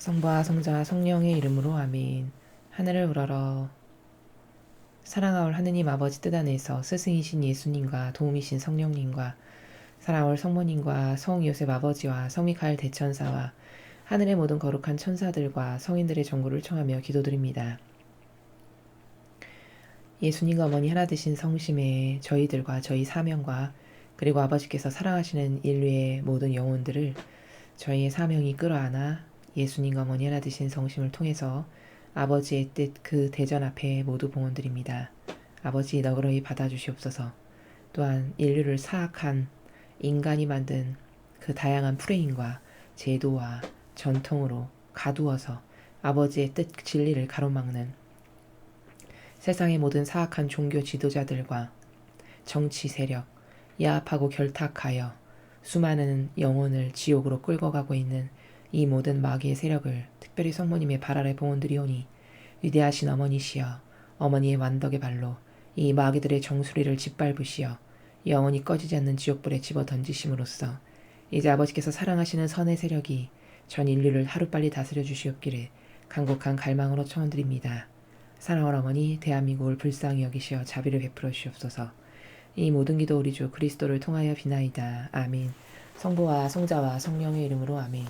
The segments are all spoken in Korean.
성부와 성자와 성령의 이름으로 아멘. 하늘을 우러러 사랑하올 하느님 아버지 뜻 안에서 스승이신 예수님과 도움이신 성령님과 사랑하올 성모님과 성요셉 아버지와 성미카엘 대천사와 하늘의 모든 거룩한 천사들과 성인들의 정구를 청하며 기도드립니다. 예수님과 어머니 하나 되신 성심에 저희들과 저희 사명과 그리고 아버지께서 사랑하시는 인류의 모든 영혼들을 저희의 사명이 끌어안아 예수님과 어머니 하나 되신 성심을 통해서 아버지의 뜻 그 대전 앞에 모두 봉헌드립니다. 아버지 너그러이 받아주시옵소서. 또한 인류를 사악한 인간이 만든 그 다양한 프레임과 제도와 전통으로 가두어서 아버지의 뜻 진리를 가로막는 세상의 모든 사악한 종교 지도자들과 정치 세력, 야합하고 결탁하여 수많은 영혼을 지옥으로 끌고 가고 있는 이 모든 마귀의 세력을 특별히 성모님의 발 아래 봉헌드리오니 위대하신 어머니시여 어머니의 완덕의 발로 이 마귀들의 정수리를 짓밟으시어 영원히 꺼지지 않는 지옥불에 집어 던지심으로써 이제 아버지께서 사랑하시는 선의 세력이 전 인류를 하루빨리 다스려 주시옵기를 간곡한 갈망으로 청원드립니다. 사랑하는 어머니 대한민국을 불쌍히 여기시어 자비를 베풀어 주시옵소서. 이 모든 기도 우리 주 그리스도를 통하여 비나이다. 아멘. 성부와 성자와 성령의 이름으로 아멘.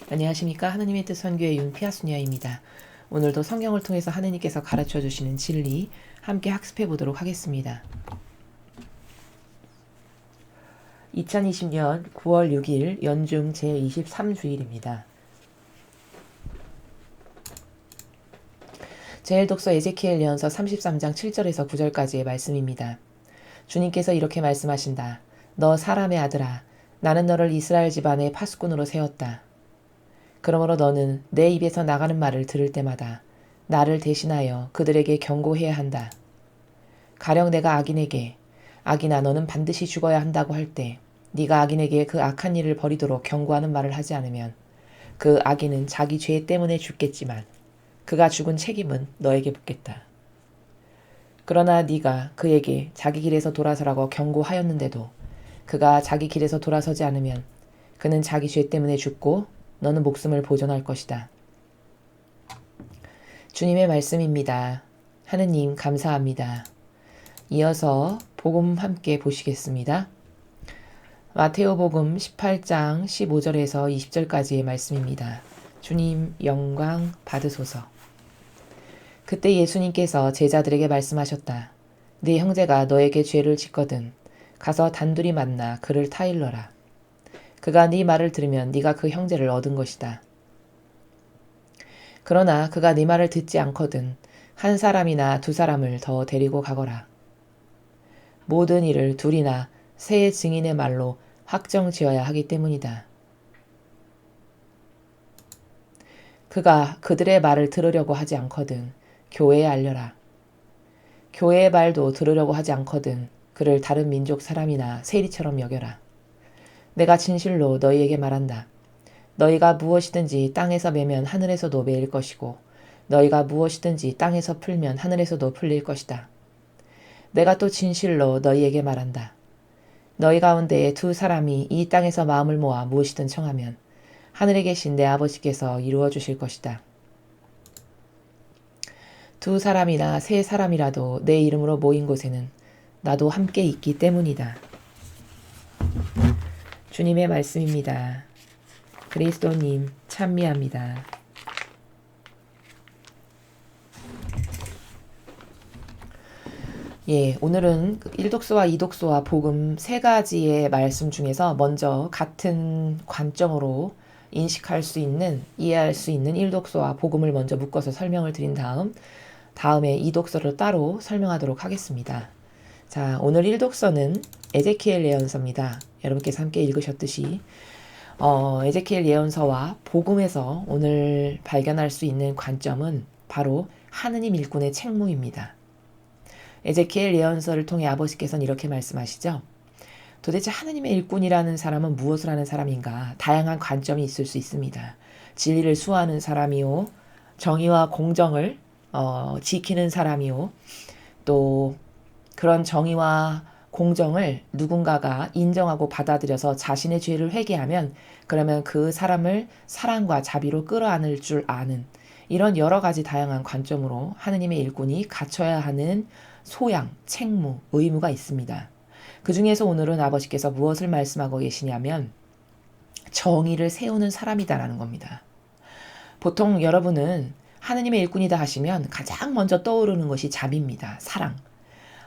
안녕하십니까. 하느님의 뜻 선교의 윤피아수녀입니다. 오늘도 성경을 통해서 하느님께서 가르쳐 주시는 진리 함께 학습해 보도록 하겠습니다. 2020년 9월 6일 연중 제23주일입니다. 제1독서 에제키엘 예언서 33장 7절에서 9절까지의 말씀입니다. 주님께서 이렇게 말씀하신다. 너 사람의 아들아, 나는 너를 이스라엘 집안의 파수꾼으로 세웠다. 그러므로 너는 내 입에서 나가는 말을 들을 때마다 나를 대신하여 그들에게 경고해야 한다. 가령 내가 악인에게 악인아 너는 반드시 죽어야 한다고 할 때 네가 악인에게 그 악한 일을 버리도록 경고하는 말을 하지 않으면 그 악인은 자기 죄 때문에 죽겠지만 그가 죽은 책임은 너에게 묻겠다. 그러나 네가 그에게 자기 길에서 돌아서라고 경고하였는데도 그가 자기 길에서 돌아서지 않으면 그는 자기 죄 때문에 죽고 너는 목숨을 보존할 것이다. 주님의 말씀입니다. 하느님 감사합니다. 이어서 복음 함께 보시겠습니다. 마테오복음 18장 15절에서 20절까지의 말씀입니다. 주님 영광 받으소서. 그때 예수님께서 제자들에게 말씀하셨다. 네 형제가 너에게 죄를 짓거든 가서 단둘이 만나 그를 타일러라. 그가 네 말을 들으면 네가 그 형제를 얻은 것이다. 그러나 그가 네 말을 듣지 않거든 한 사람이나 두 사람을 더 데리고 가거라. 모든 일을 둘이나 세 증인의 말로 확정지어야 하기 때문이다. 그가 그들의 말을 들으려고 하지 않거든 교회에 알려라. 교회의 말도 들으려고 하지 않거든 그를 다른 민족 사람이나 세리처럼 여겨라. 내가 진실로 너희에게 말한다. 너희가 무엇이든지 땅에서 매면 하늘에서도 매일 것이고 너희가 무엇이든지 땅에서 풀면 하늘에서도 풀릴 것이다. 내가 또 진실로 너희에게 말한다. 너희 가운데 두 사람이 이 땅에서 마음을 모아 무엇이든 청하면 하늘에 계신 내 아버지께서 이루어 주실 것이다. 두 사람이나 세 사람이라도 내 이름으로 모인 곳에는 나도 함께 있기 때문이다. 주님의 말씀입니다. 그리스도님 찬미합니다. 예, 오늘은 1독서와 2독서와 복음 세 가지의 말씀 중에서 먼저 같은 관점으로 인식할 수 있는, 이해할 수 있는 1독서와 복음을 먼저 묶어서 설명을 드린 다음에 2독서를 따로 설명하도록 하겠습니다. 자, 오늘 1독서는 에제키엘 예언서입니다. 여러분께서 함께 읽으셨듯이 에제키엘 예언서와 복음에서 오늘 발견할 수 있는 관점은 바로 하느님 일꾼의 책무입니다. 에제키엘 예언서를 통해 아버지께서는 이렇게 말씀하시죠. 도대체 하느님의 일꾼이라는 사람은 무엇을 하는 사람인가? 다양한 관점이 있을 수 있습니다. 진리를 수호하는 사람이요, 정의와 공정을 지키는 사람이요, 또 그런 정의와 공정을 누군가가 인정하고 받아들여서 자신의 죄를 회개하면 그러면 그 사람을 사랑과 자비로 끌어안을 줄 아는 이런 여러 가지 다양한 관점으로 하느님의 일꾼이 갖춰야 하는 소양, 책무, 의무가 있습니다. 그 중에서 오늘은 아버지께서 무엇을 말씀하고 계시냐면 정의를 세우는 사람이다라는 겁니다. 보통 여러분은 하느님의 일꾼이다 하시면 가장 먼저 떠오르는 것이 자비입니다. 사랑.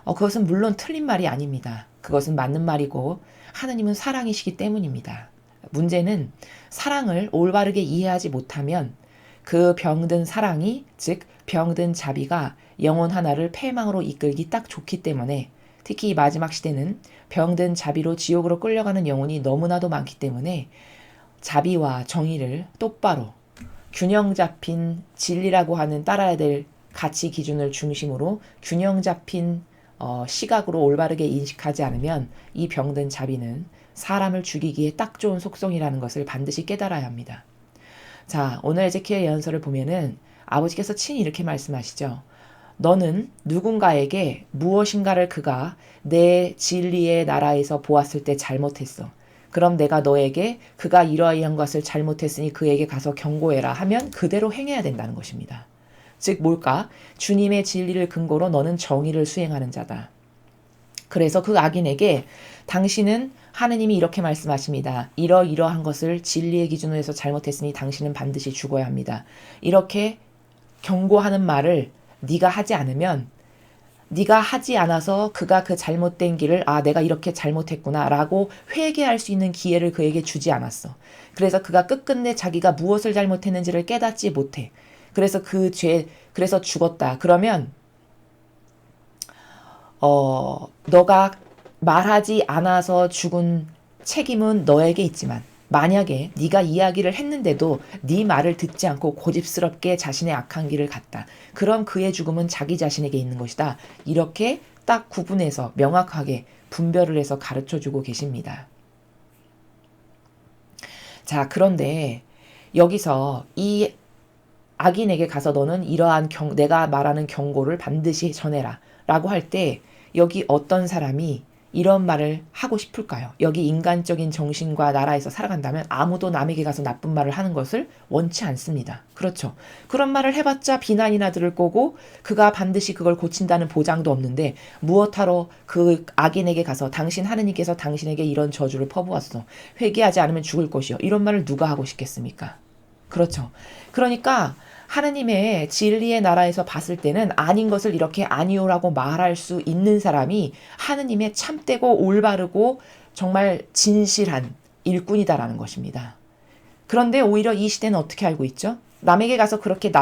그것은 물론 틀린 말이 아닙니다. 그것은 맞는 말이고 하느님은 사랑이시기 때문입니다. 문제는 사랑을 올바르게 이해하지 못하면 그 병든 사랑이 즉 병든 자비가 영혼 하나를 패망으로 이끌기 딱 좋기 때문에 특히 이 마지막 시대는 병든 자비로 지옥으로 끌려가는 영혼이 너무나도 많기 때문에 자비와 정의를 똑바로 균형 잡힌 진리라고 하는 따라야 될 가치 기준을 중심으로 균형 잡힌 시각으로 올바르게 인식하지 않으면 이 병든 자비는 사람을 죽이기에 딱 좋은 속성이라는 것을 반드시 깨달아야 합니다. 자, 오늘 에제키엘 예언서를 보면은 아버지께서 친히 이렇게 말씀하시죠. 너는 누군가에게 무엇인가를 그가 내 진리의 나라에서 보았을 때 잘못했어. 그럼 내가 너에게 그가 이러이러한 것을 잘못했으니 그에게 가서 경고해라 하면 그대로 행해야 된다는 것입니다. 즉 뭘까? 주님의 진리를 근거로 너는 정의를 수행하는 자다. 그래서 그 악인에게 당신은 하느님이 이렇게 말씀하십니다. 이러이러한 것을 진리의 기준으로 해서 잘못했으니 당신은 반드시 죽어야 합니다. 이렇게 경고하는 말을 네가 하지 않으면 네가 하지 않아서 그가 그 잘못된 길을 내가 이렇게 잘못했구나 라고 회개할 수 있는 기회를 그에게 주지 않았어. 그래서 그가 끝끝내 자기가 무엇을 잘못했는지를 깨닫지 못해. 그래서 그래서 죽었다. 그러면 너가 말하지 않아서 죽은 책임은 너에게 있지만 만약에 네가 이야기를 했는데도 네 말을 듣지 않고 고집스럽게 자신의 악한 길을 갔다. 그럼 그의 죽음은 자기 자신에게 있는 것이다. 이렇게 딱 구분해서 명확하게 분별을 해서 가르쳐주고 계십니다. 자, 그런데 여기서 이 악인에게 가서 너는 이러한 내가 말하는 경고를 반드시 전해라 라고 할 때 여기 어떤 사람이 이런 말을 하고 싶을까요? 여기 인간적인 정신과 나라에서 살아간다면 아무도 남에게 가서 나쁜 말을 하는 것을 원치 않습니다. 그렇죠. 그런 말을 해봤자 비난이나 들을 거고 그가 반드시 그걸 고친다는 보장도 없는데 무엇하러 그 악인에게 가서 당신 하느님께서 당신에게 이런 저주를 퍼부었어. 회개하지 않으면 죽을 것이요. 이런 말을 누가 하고 싶겠습니까? 그렇죠. 그러니까 하느님의 진리의 나라에서 봤을 때는 아닌 것을 이렇게 아니오라고 말할 수 있는 사람이 하느님의 참되고 올바르고 정말 진실한 일꾼이다라는 것입니다. 그런데 오히려 이 시대는 어떻게 알고 있죠? 남에게 가서 그렇게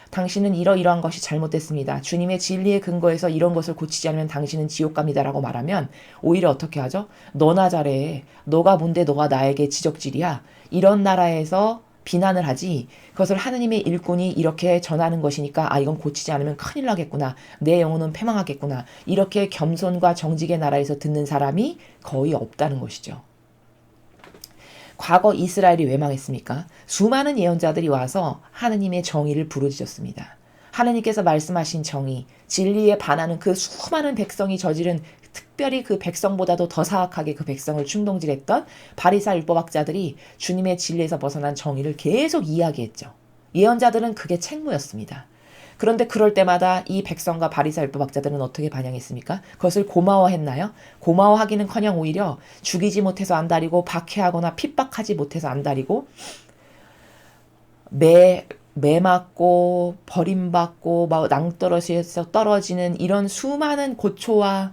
당신은 이러이러한 것이 잘못됐습니다. 주님의 진리의 근거에서 이런 것을 고치지 않으면 당신은 지옥갑니다라고 말하면 오히려 어떻게 하죠? 너나 잘해. 너가 뭔데 너가 나에게 지적질이야. 이런 나라에서 비난을 하지 그것을 하느님의 일꾼이 이렇게 전하는 것이니까 이건 고치지 않으면 큰일 나겠구나. 내 영혼은 패망하겠구나. 이렇게 겸손과 정직의 나라에서 듣는 사람이 거의 없다는 것이죠. 과거 이스라엘이 왜 망했습니까? 수많은 예언자들이 와서 하느님의 정의를 부르짖었습니다. 하느님께서 말씀하신 정의, 진리에 반하는 그 수많은 백성이 저지른 특별히 그 백성보다도 더 사악하게 그 백성을 충동질했던 바리사 율법학자들이 주님의 진리에서 벗어난 정의를 계속 이야기했죠. 예언자들은 그게 책무였습니다. 그런데 그럴 때마다 이 백성과 바리사 율법학자들은 어떻게 반영했습니까? 그것을 고마워했나요? 고마워하기는커녕 오히려 죽이지 못해서 안달이고 박해하거나 핍박하지 못해서 안달이고 매 맞고 버림받고 낭떠러지에서 떨어지는 이런 수많은 고초와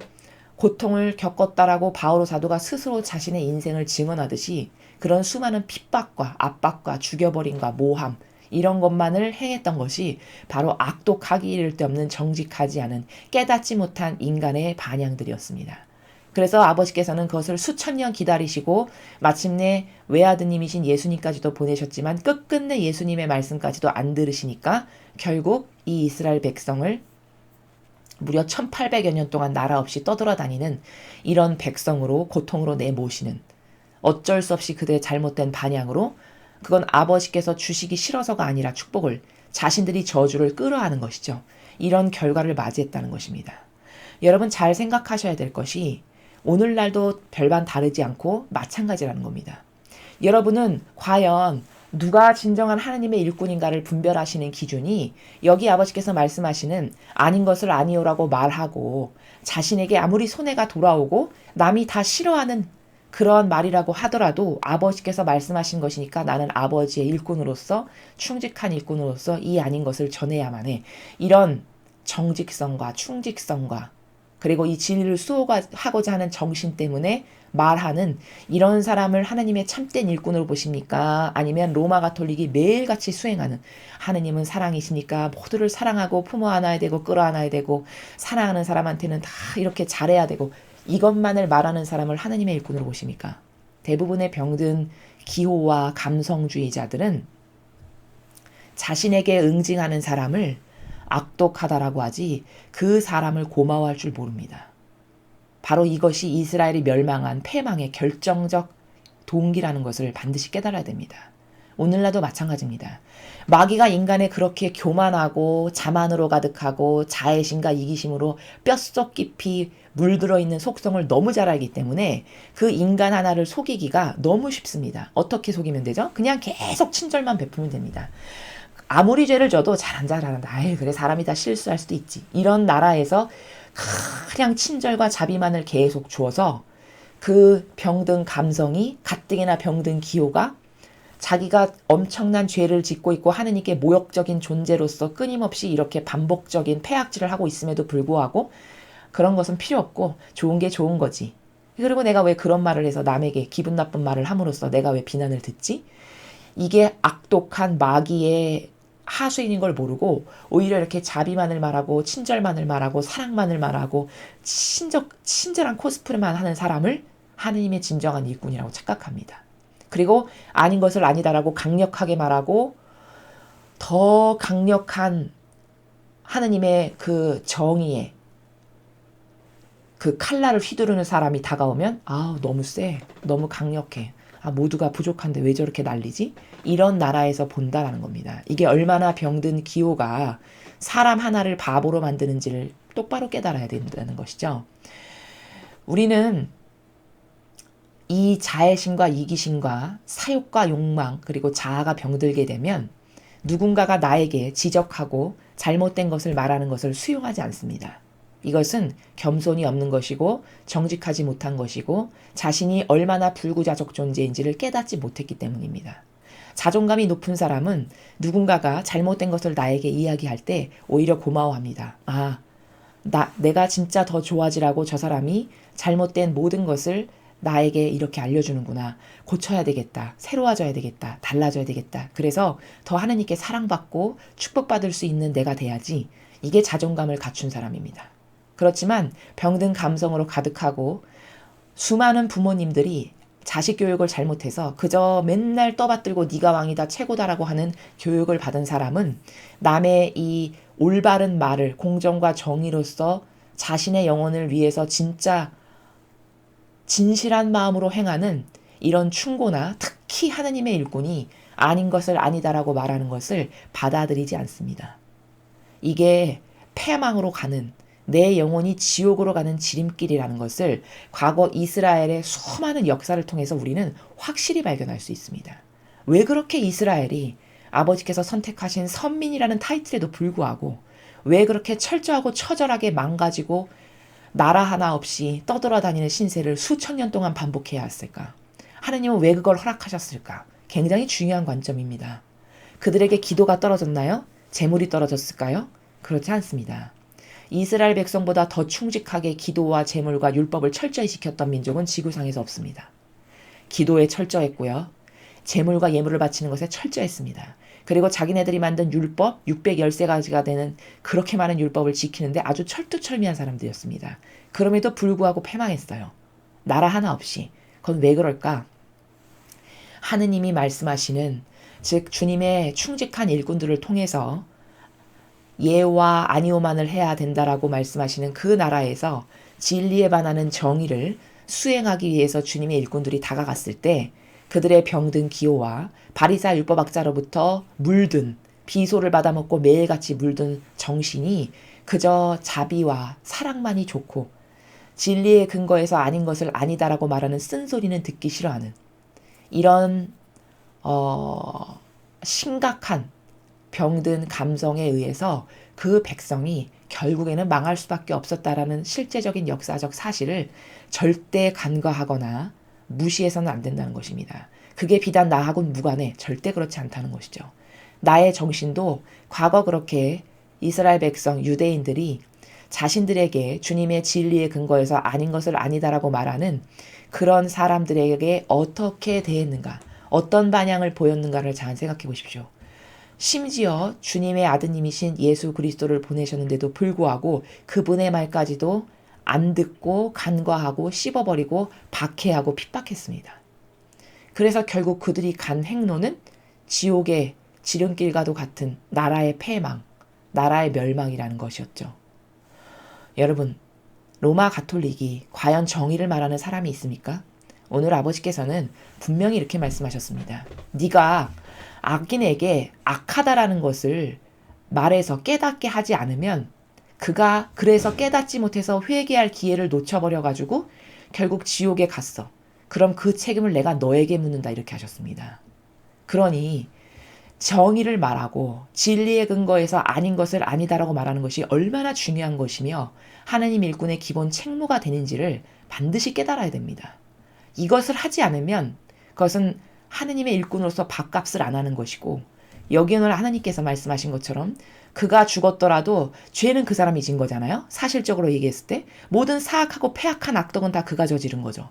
고통을 겪었다라고 바오로 사도가 스스로 자신의 인생을 증언하듯이 그런 수많은 핍박과 압박과 죽여버림과 모함 이런 것만을 행했던 것이 바로 악독하기 이를 데 없는 정직하지 않은 깨닫지 못한 인간의 반향들이었습니다. 그래서 아버지께서는 그것을 수천 년 기다리시고 마침내 외아드님이신 예수님까지도 보내셨지만 끝끝내 예수님의 말씀까지도 안 들으시니까 결국 이 이스라엘 백성을 무려 1800여 년 동안 나라 없이 떠돌아다니는 이런 백성으로 고통으로 내모시는 어쩔 수 없이 그들의 잘못된 반향으로 그건 아버지께서 주시기 싫어서가 아니라 축복을 자신들이 저주를 끌어안은 것이죠. 이런 결과를 맞이했다는 것입니다. 여러분 잘 생각하셔야 될 것이 오늘날도 별반 다르지 않고 마찬가지라는 겁니다. 여러분은 과연 누가 진정한 하나님의 일꾼인가를 분별하시는 기준이 여기 아버지께서 말씀하시는 아닌 것을 아니오라고 말하고 자신에게 아무리 손해가 돌아오고 남이 다 싫어하는 그런 말이라고 하더라도 아버지께서 말씀하신 것이니까 나는 아버지의 일꾼으로서 충직한 일꾼으로서 이 아닌 것을 전해야만 해. 이런 정직성과 충직성과 그리고 이 진리를 수호하고자 하는 정신 때문에 말하는 이런 사람을 하나님의 참된 일꾼으로 보십니까? 아니면 로마 가톨릭이 매일같이 수행하는 하나님은 사랑이시니까 모두를 사랑하고 품어 안아야 되고 끌어안아야 되고 사랑하는 사람한테는 다 이렇게 잘해야 되고 이것만을 말하는 사람을 하나님의 일꾼으로 보십니까? 대부분의 병든 기호와 감성주의자들은 자신에게 응징하는 사람을 악독하다라고 하지 그 사람을 고마워할 줄 모릅니다. 바로 이것이 이스라엘이 멸망한 패망의 결정적 동기라는 것을 반드시 깨달아야 됩니다. 오늘날도 마찬가지입니다. 마귀가 인간에 그렇게 교만하고 자만으로 가득하고 자애심과 이기심으로 뼛속 깊이 물들어 있는 속성을 너무 잘 알기 때문에 그 인간 하나를 속이기가 너무 쉽습니다. 어떻게 속이면 되죠? 그냥 계속 친절만 베푸면 됩니다. 아무리 죄를 져도 잘한다. 아이 그래 사람이 다 실수할 수도 있지. 이런 나라에서 그냥 친절과 자비만을 계속 주어서 그 병든 감성이 가뜩이나 병든 기호가 자기가 엄청난 죄를 짓고 있고 하느님께 모욕적인 존재로서 끊임없이 이렇게 반복적인 폐악질을 하고 있음에도 불구하고 그런 것은 필요 없고 좋은 게 좋은 거지. 그리고 내가 왜 그런 말을 해서 남에게 기분 나쁜 말을 함으로써 내가 왜 비난을 듣지? 이게 악독한 마귀의 하수인인 걸 모르고 오히려 이렇게 자비만을 말하고 친절만을 말하고 사랑만을 말하고 친절한 코스프레만 하는 사람을 하느님의 진정한 일꾼이라고 착각합니다. 그리고 아닌 것을 아니다라고 강력하게 말하고 더 강력한 하느님의 그 정의에 그 칼날을 휘두르는 사람이 다가오면 너무 세, 너무 강력해. 모두가 부족한데 왜 저렇게 난리지? 이런 나라에서 본다라는 겁니다. 이게 얼마나 병든 기호가 사람 하나를 바보로 만드는지를 똑바로 깨달아야 된다는 것이죠. 우리는 이 자애심과 이기심과 사욕과 욕망 그리고 자아가 병들게 되면 누군가가 나에게 지적하고 잘못된 것을 말하는 것을 수용하지 않습니다. 이것은 겸손이 없는 것이고 정직하지 못한 것이고 자신이 얼마나 불구자적 존재인지를 깨닫지 못했기 때문입니다. 자존감이 높은 사람은 누군가가 잘못된 것을 나에게 이야기할 때 오히려 고마워합니다. 내가 진짜 더 좋아지라고 저 사람이 잘못된 모든 것을 나에게 이렇게 알려주는구나. 고쳐야 되겠다. 새로워져야 되겠다. 달라져야 되겠다. 그래서 더 하나님께 사랑받고 축복받을 수 있는 내가 돼야지. 이게 자존감을 갖춘 사람입니다. 그렇지만 병든 감성으로 가득하고 수많은 부모님들이 자식 교육을 잘못해서 그저 맨날 떠받들고 네가 왕이다 최고다라고 하는 교육을 받은 사람은 남의 이 올바른 말을 공정과 정의로서 자신의 영혼을 위해서 진짜 진실한 마음으로 행하는 이런 충고나 특히 하느님의 일꾼이 아닌 것을 아니다라고 말하는 것을 받아들이지 않습니다. 이게 패망으로 가는 내 영혼이 지옥으로 가는 지름길이라는 것을 과거 이스라엘의 수많은 역사를 통해서 우리는 확실히 발견할 수 있습니다. 왜 그렇게 이스라엘이 아버지께서 선택하신 선민이라는 타이틀에도 불구하고 왜 그렇게 철저하고 처절하게 망가지고 나라 하나 없이 떠돌아다니는 신세를 수천 년 동안 반복해야 했을까? 하느님은 왜 그걸 허락하셨을까? 굉장히 중요한 관점입니다. 그들에게 기도가 떨어졌나요? 재물이 떨어졌을까요? 그렇지 않습니다. 이스라엘 백성보다 더 충직하게 기도와 재물과 율법을 철저히 지켰던 민족은 지구상에서 없습니다. 기도에 철저했고요. 재물과 예물을 바치는 것에 철저했습니다. 그리고 자기네들이 만든 율법 613가지가 되는 그렇게 많은 율법을 지키는데 아주 철두철미한 사람들이었습니다. 그럼에도 불구하고 패망했어요. 나라 하나 없이. 그건 왜 그럴까? 하느님이 말씀하시는 즉 주님의 충직한 일꾼들을 통해서 예와 아니오만을 해야 된다라고 말씀하시는 그 나라에서 진리에 반하는 정의를 수행하기 위해서 주님의 일꾼들이 다가갔을 때 그들의 병든 기호와 바리사 율법학자로부터 물든 비소를 받아먹고 매일같이 물든 정신이 그저 자비와 사랑만이 좋고 진리의 근거에서 아닌 것을 아니다라고 말하는 쓴소리는 듣기 싫어하는 이런 심각한 병든 감성에 의해서 그 백성이 결국에는 망할 수밖에 없었다라는 실제적인 역사적 사실을 절대 간과하거나 무시해서는 안 된다는 것입니다. 그게 비단 나하고는 무관해. 절대 그렇지 않다는 것이죠. 나의 정신도 과거 그렇게 이스라엘 백성, 유대인들이 자신들에게 주님의 진리의 근거에서 아닌 것을 아니다라고 말하는 그런 사람들에게 어떻게 대했는가, 어떤 반향을 보였는가를 잘 생각해 보십시오. 심지어 주님의 아드님이신 예수 그리스도를 보내셨는데도 불구하고 그분의 말까지도 안 듣고 간과하고 씹어버리고 박해하고 핍박했습니다. 그래서 결국 그들이 간 행로는 지옥의 지름길과도 같은 나라의 패망, 나라의 멸망이라는 것이었죠. 여러분, 로마 가톨릭이 과연 정의를 말하는 사람이 있습니까? 오늘 아버지께서는 분명히 이렇게 말씀하셨습니다. 네가 악인에게 악하다라는 것을 말해서 깨닫게 하지 않으면 그가 그래서 깨닫지 못해서 회개할 기회를 놓쳐버려가지고 결국 지옥에 갔어. 그럼 그 책임을 내가 너에게 묻는다 이렇게 하셨습니다. 그러니 정의를 말하고 진리의 근거에서 아닌 것을 아니다라고 말하는 것이 얼마나 중요한 것이며 하느님 일꾼의 기본 책무가 되는지를 반드시 깨달아야 됩니다. 이것을 하지 않으면 그것은 하느님의 일꾼으로서 밥값을 안 하는 것이고 여기 오늘 하느님께서 말씀하신 것처럼 그가 죽었더라도 죄는 그 사람이 진 거잖아요. 사실적으로 얘기했을 때 모든 사악하고 패악한 악덕은 다 그가 저지른 거죠.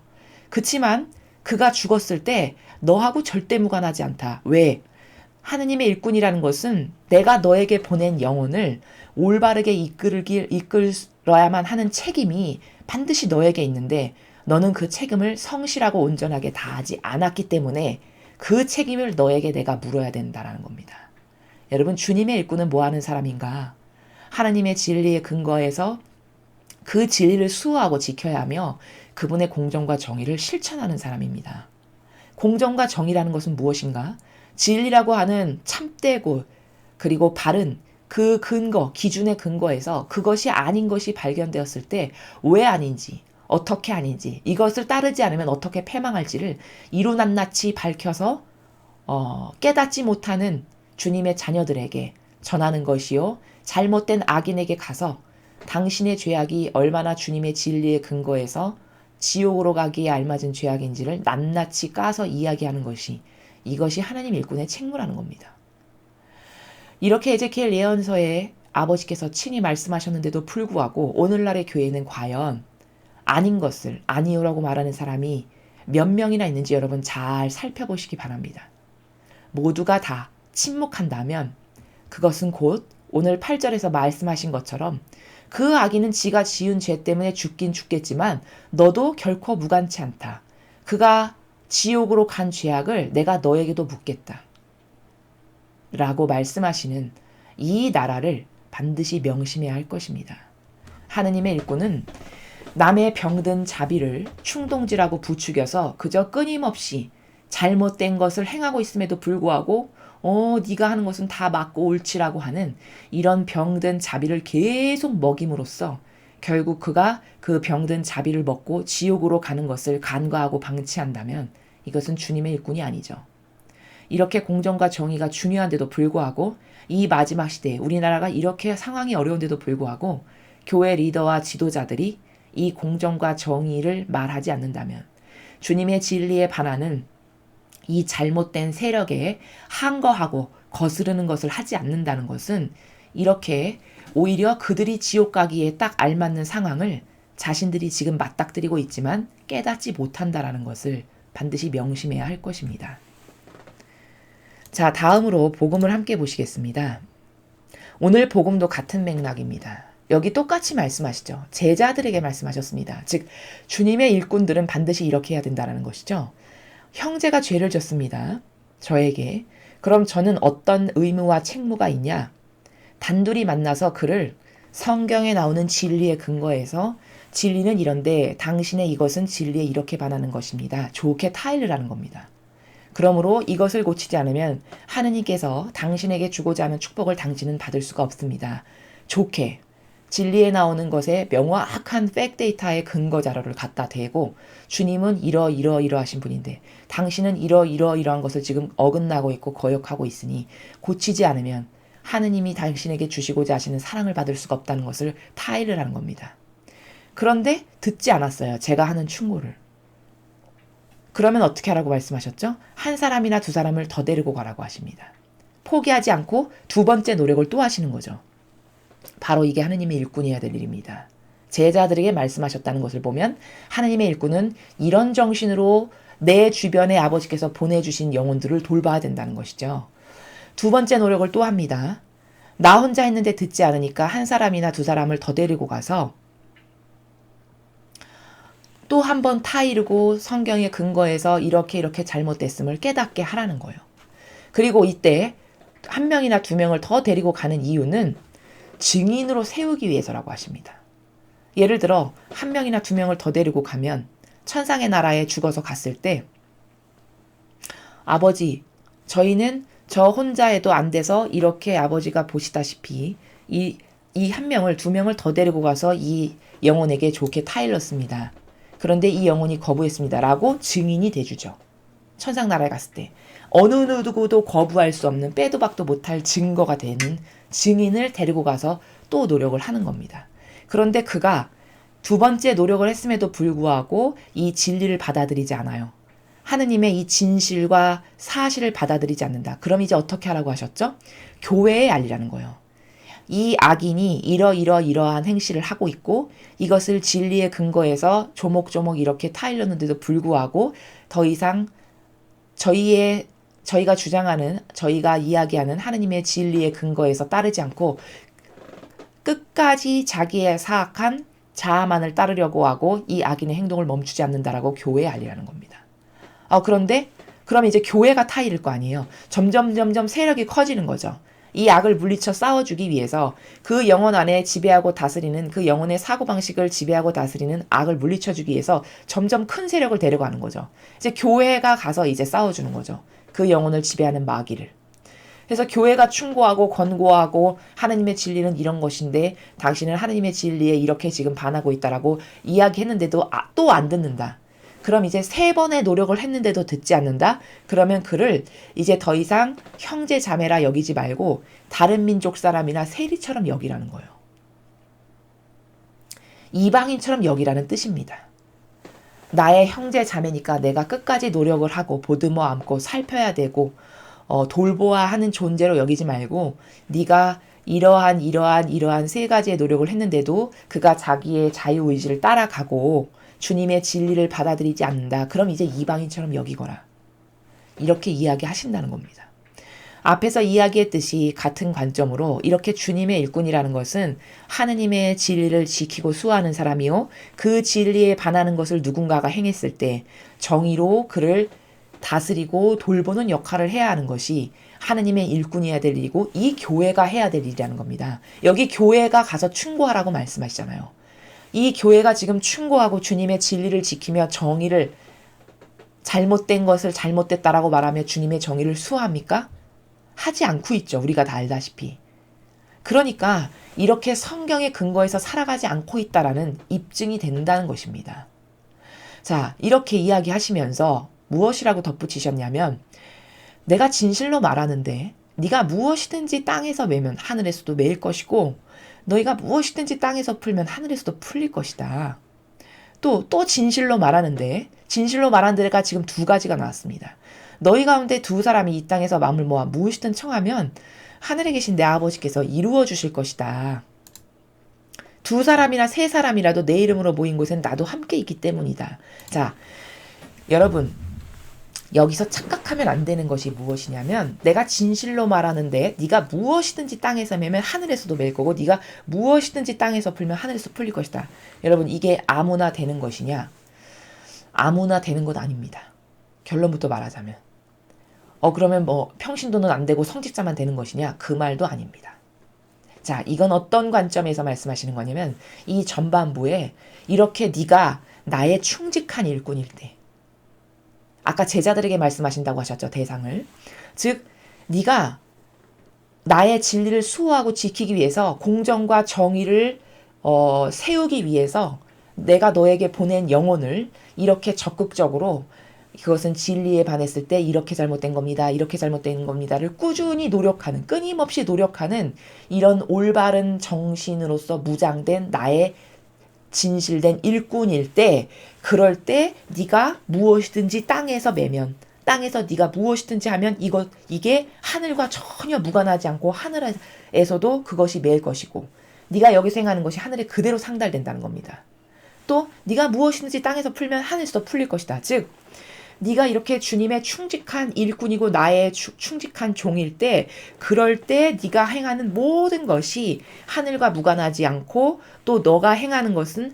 그치만 그가 죽었을 때 너하고 절대 무관하지 않다. 왜? 하느님의 일꾼이라는 것은 내가 너에게 보낸 영혼을 올바르게 이끌어야만 하는 책임이 반드시 너에게 있는데 너는 그 책임을 성실하고 온전하게 다하지 않았기 때문에 그 책임을 너에게 내가 물어야 된다는 겁니다. 여러분, 주님의 일꾼은 뭐 하는 사람인가? 하나님의 진리의 근거에서 그 진리를 수호하고 지켜야 하며 그분의 공정과 정의를 실천하는 사람입니다. 공정과 정의라는 것은 무엇인가? 진리라고 하는 참되고 그리고 바른 그 근거, 기준의 근거에서 그것이 아닌 것이 발견되었을 때 왜 아닌지, 어떻게 아닌지, 이것을 따르지 않으면 어떻게 패망할지를 이루낱낱이 밝혀서 깨닫지 못하는 주님의 자녀들에게 전하는 것이요. 잘못된 악인에게 가서 당신의 죄악이 얼마나 주님의 진리의 근거에서 지옥으로 가기에 알맞은 죄악인지를 낱낱이 까서 이야기하는 것이 이것이 하나님 일꾼의 책무라는 겁니다. 이렇게 에제키엘 예언서에 아버지께서 친히 말씀하셨는데도 불구하고 오늘날의 교회는 과연 아닌 것을 아니오라고 말하는 사람이 몇 명이나 있는지 여러분 잘 살펴보시기 바랍니다. 모두가 다 침묵한다면 그것은 곧 오늘 8절에서 말씀하신 것처럼 그 악인은 지가 지은 죄 때문에 죽긴 죽겠지만 너도 결코 무관치 않다. 그가 지옥으로 간 죄악을 내가 너에게도 묻겠다. 라고 말씀하시는 이 나라를 반드시 명심해야 할 것입니다. 하느님의 일꾼은 남의 병든 자비를 충동질하고 부추겨서 그저 끊임없이 잘못된 것을 행하고 있음에도 불구하고 네가 하는 것은 다 맞고 옳지라고 하는 이런 병든 자비를 계속 먹임으로써 결국 그가 그 병든 자비를 먹고 지옥으로 가는 것을 간과하고 방치한다면 이것은 주님의 일꾼이 아니죠. 이렇게 공정과 정의가 중요한데도 불구하고 이 마지막 시대에 우리나라가 이렇게 상황이 어려운데도 불구하고 교회 리더와 지도자들이 이 공정과 정의를 말하지 않는다면 주님의 진리에 반하는 이 잘못된 세력에 항거하고 거스르는 것을 하지 않는다는 것은 이렇게 오히려 그들이 지옥 가기에 딱 알맞는 상황을 자신들이 지금 맞닥뜨리고 있지만 깨닫지 못한다라는 것을 반드시 명심해야 할 것입니다. 자, 다음으로 복음을 함께 보시겠습니다. 오늘 복음도 같은 맥락입니다. 여기 똑같이 말씀하시죠. 제자들에게 말씀하셨습니다. 즉 주님의 일꾼들은 반드시 이렇게 해야 된다는 것이죠. 형제가 죄를 졌습니다. 저에게. 그럼 저는 어떤 의무와 책무가 있냐? 단둘이 만나서 그를 성경에 나오는 진리의 근거에서 진리는 이런데 당신의 이것은 진리에 이렇게 반하는 것입니다. 좋게 타일을 하는 겁니다. 그러므로 이것을 고치지 않으면 하느님께서 당신에게 주고자 하는 축복을 당신은 받을 수가 없습니다. 좋게 진리에 나오는 것에 명확한 팩데이터의 근거 자료를 갖다 대고 주님은 이러하신 분인데 당신은 이러한 것을 지금 어긋나고 있고 거역하고 있으니 고치지 않으면 하느님이 당신에게 주시고자 하시는 사랑을 받을 수가 없다는 것을 타의를 하는 겁니다. 그런데 듣지 않았어요. 제가 하는 충고를. 그러면 어떻게 하라고 말씀하셨죠? 한 사람이나 두 사람을 더 데리고 가라고 하십니다. 포기하지 않고 두 번째 노력을 또 하시는 거죠. 바로 이게 하느님의 일꾼이어야 될 일입니다. 제자들에게 말씀하셨다는 것을 보면 하느님의 일꾼은 이런 정신으로 내 주변에 아버지께서 보내주신 영혼들을 돌봐야 된다는 것이죠. 두 번째 노력을 또 합니다. 나 혼자 했는데 듣지 않으니까 한 사람이나 두 사람을 더 데리고 가서 또 한 번 타이르고 성경의 근거에서 이렇게 잘못됐음을 깨닫게 하라는 거예요. 그리고 이때 한 명이나 두 명을 더 데리고 가는 이유는 증인으로 세우기 위해서라고 하십니다. 예를 들어 한 명이나 두 명을 더 데리고 가면 천상의 나라에 죽어서 갔을 때 아버지, 저희는 저 혼자 해도 안 돼서 이렇게 아버지가 보시다시피 이 한 명을 두 명을 더 데리고 가서 이 영혼에게 좋게 타일렀습니다. 그런데 이 영혼이 거부했습니다. 라고 증인이 돼주죠. 천상나라에 갔을 때 어느 누구도 거부할 수 없는 빼도 박도 못할 증거가 되는 증인을 데리고 가서 또 노력을 하는 겁니다. 그런데 그가 두 번째 노력을 했음에도 불구하고 이 진리를 받아들이지 않아요. 하느님의 이 진실과 사실을 받아들이지 않는다. 그럼 이제 어떻게 하라고 하셨죠? 교회에 알리라는 거예요. 이 악인이 이러한 행실을 하고 있고 이것을 진리의 근거에서 조목조목 이렇게 타일렀는데도 불구하고 더 이상 저희가 주장하는, 저희가 이야기하는 하느님의 진리의 근거에서 따르지 않고 끝까지 자기의 사악한 자아만을 따르려고 하고 이 악인의 행동을 멈추지 않는다라고 교회에 알리라는 겁니다. 그런데 그럼 이제 교회가 타이를 거 아니에요. 점점 세력이 커지는 거죠. 이 악을 물리쳐 싸워주기 위해서 그 영혼 안에 지배하고 다스리는 그 영혼의 사고방식을 지배하고 다스리는 악을 물리쳐주기 위해서 점점 큰 세력을 데려가는 거죠. 이제 교회가 가서 이제 싸워주는 거죠. 그 영혼을 지배하는 마귀를. 그래서 교회가 충고하고 권고하고 하느님의 진리는 이런 것인데 당신은 하느님의 진리에 이렇게 지금 반하고 있다라고 이야기했는데도 또 안 듣는다. 그럼 이제 3번의 노력을 했는데도 듣지 않는다? 그러면 그를 이제 더 이상 형제 자매라 여기지 말고 다른 민족 사람이나 세리처럼 여기라는 거예요. 이방인처럼 여기라는 뜻입니다. 나의 형제 자매니까 내가 끝까지 노력을 하고 보듬어 안고 살펴야 되고 돌보아야 하는 존재로 여기지 말고 네가 이러한 3가지의 노력을 했는데도 그가 자기의 자유의지를 따라가고 주님의 진리를 받아들이지 않는다. 그럼 이제 이방인처럼 여기거라. 이렇게 이야기하신다는 겁니다. 앞에서 이야기했듯이 같은 관점으로 이렇게 주님의 일꾼이라는 것은 하느님의 진리를 지키고 수호하는 사람이요. 그 진리에 반하는 것을 누군가가 행했을 때 정의로 그를 다스리고 돌보는 역할을 해야 하는 것이 하느님의 일꾼이어야 될 일이고 이 교회가 해야 될 일이라는 겁니다. 여기 교회가 가서 충고하라고 말씀하시잖아요. 이 교회가 지금 충고하고 주님의 진리를 지키며 정의를 잘못된 것을 잘못됐다라고 말하며 주님의 정의를 수호합니까? 하지 않고 있죠. 우리가 다 알다시피. 그러니까 이렇게 성경의 근거에서 살아가지 않고 있다라는 입증이 된다는 것입니다. 자, 이렇게 이야기하시면서 무엇이라고 덧붙이셨냐면 내가 진실로 말하는데 네가 무엇이든지 땅에서 매면 하늘에서도 매일 것이고 너희가 무엇이든지 땅에서 풀면 하늘에서도 풀릴 것이다. 또 진실로 말하는데 진실로 말한 데가 지금 2가지가 나왔습니다. 너희 가운데 2사람이 이 땅에서 마음을 모아 무엇이든 청하면 하늘에 계신 내 아버지께서 이루어 주실 것이다. 2사람이나 3사람이라도 내 이름으로 모인 곳엔 나도 함께 있기 때문이다. 자, 여러분 여기서 착각하면 안 되는 것이 무엇이냐면 내가 진실로 말하는데 네가 무엇이든지 땅에서 매면 하늘에서도 맬 거고 네가 무엇이든지 땅에서 풀면 하늘에서 풀릴 것이다. 여러분 이게 아무나 되는 것이냐? 아무나 되는 것 아닙니다. 결론부터 말하자면. 그러면 평신도는 안 되고 성직자만 되는 것이냐? 그 말도 아닙니다. 자, 이건 어떤 관점에서 말씀하시는 거냐면 이 전반부에 이렇게 네가 나의 충직한 일꾼일 때 아까 제자들에게 말씀하신다고 하셨죠. 대상을. 즉 네가 나의 진리를 수호하고 지키기 위해서 공정과 정의를 세우기 위해서 내가 너에게 보낸 영혼을 이렇게 적극적으로 그것은 진리에 반했을 때 이렇게 잘못된 겁니다. 이렇게 잘못된 겁니다를 꾸준히 노력하는, 끊임없이 노력하는 이런 올바른 정신으로서 무장된 나의 진실된 일꾼일 때, 그럴 때 네가 무엇이든지 땅에서 매면, 땅에서 네가 무엇이든지 하면 이게 하늘과 전혀 무관하지 않고 하늘에서도 그것이 매일 것이고, 네가 여기서 행하는 것이 하늘에 그대로 상달된다는 겁니다. 또 네가 무엇이든지 땅에서 풀면 하늘에서도 풀릴 것이다. 즉 네가 이렇게 주님의 충직한 일꾼이고 나의 충직한 종일 때, 그럴 때 네가 행하는 모든 것이 하늘과 무관하지 않고, 또 너가 행하는 것은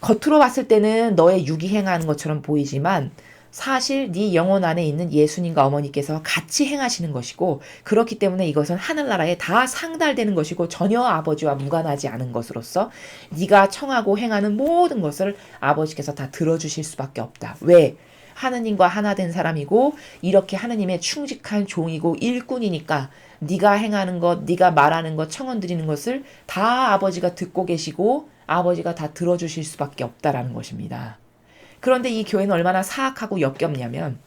겉으로 봤을 때는 너의 육이 행하는 것처럼 보이지만 사실 네 영혼 안에 있는 예수님과 어머니께서 같이 행하시는 것이고, 그렇기 때문에 이것은 하늘나라에 다 상달되는 것이고 전혀 아버지와 무관하지 않은 것으로서 네가 청하고 행하는 모든 것을 아버지께서 다 들어주실 수밖에 없다. 왜? 하느님과 하나 된 사람이고 이렇게 하느님의 충직한 종이고 일꾼이니까 네가 행하는 것, 네가 말하는 것, 청원 드리는 것을 다 아버지가 듣고 계시고 아버지가 다 들어주실 수밖에 없다라는 것입니다. 그런데 이 교회는 얼마나 사악하고 역겹냐면,